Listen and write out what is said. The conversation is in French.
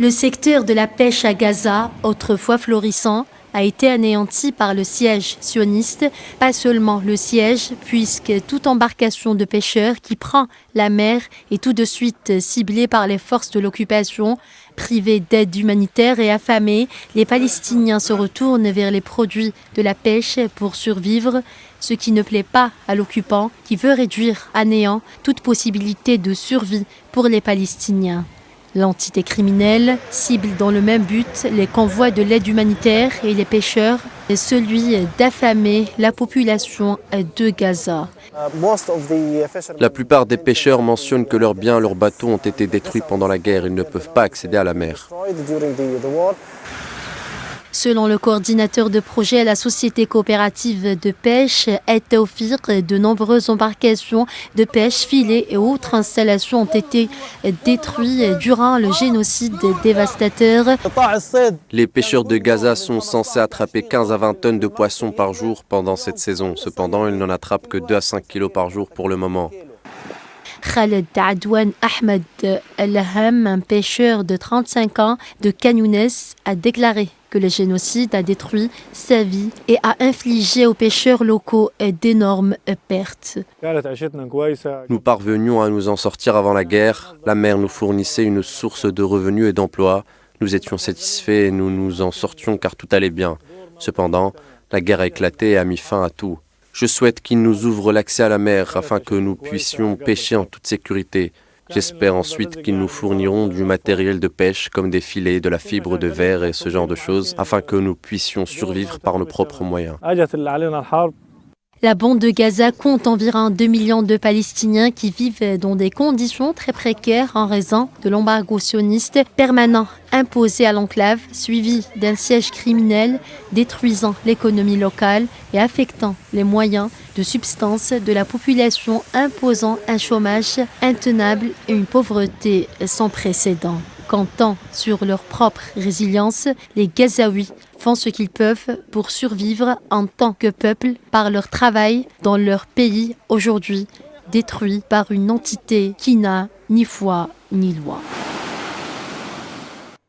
Le secteur de la pêche à Gaza, autrefois florissant, a été anéanti par le siège sioniste. Pas seulement le siège, puisque toute embarcation de pêcheurs qui prend la mer est tout de suite ciblée par les forces de l'occupation. Privés d'aide humanitaire et affamés, les Palestiniens se retournent vers les produits de la pêche pour survivre, ce qui ne plaît pas à l'occupant qui veut réduire à néant toute possibilité de survie pour les Palestiniens. L'entité criminelle cible dans le même but les convois de l'aide humanitaire et les pêcheurs, et celui d'affamer la population de Gaza. La plupart des pêcheurs mentionnent que leurs biens, leurs bateaux ont été détruits pendant la guerre. Ils ne peuvent pas accéder à la mer. Selon le coordinateur de projet à la société coopérative de pêche, Taoufir, de nombreuses embarcations de pêche, filets et autres installations ont été détruites durant le génocide dévastateur. Les pêcheurs de Gaza sont censés attraper 15 à 20 tonnes de poissons par jour pendant cette saison. Cependant, ils n'en attrapent que 2 à 5 kilos par jour pour le moment. Khaled Adouane Ahmed El-Ham, un pêcheur de 35 ans de Kanounès, a déclaré que le génocide a détruit sa vie et a infligé aux pêcheurs locaux d'énormes pertes. Nous parvenions à nous en sortir avant la guerre. La mer nous fournissait une source de revenus et d'emplois. Nous étions satisfaits et nous nous en sortions car tout allait bien. Cependant, la guerre a éclaté et a mis fin à tout. Je souhaite qu'ils nous ouvrent l'accès à la mer afin que nous puissions pêcher en toute sécurité. J'espère ensuite qu'ils nous fourniront du matériel de pêche comme des filets, de la fibre de verre et ce genre de choses afin que nous puissions survivre par nos propres moyens. La bande de Gaza compte environ 2 millions de Palestiniens qui vivent dans des conditions très précaires en raison de l'embargo sioniste permanent imposé à l'enclave, suivi d'un siège criminel détruisant l'économie locale et affectant les moyens de subsistance de la population, imposant un chômage intenable et une pauvreté sans précédent. Comptant sur leur propre résilience, les Gazaouis font ce qu'ils peuvent pour survivre en tant que peuple par leur travail dans leur pays aujourd'hui détruit par une entité qui n'a ni foi ni loi.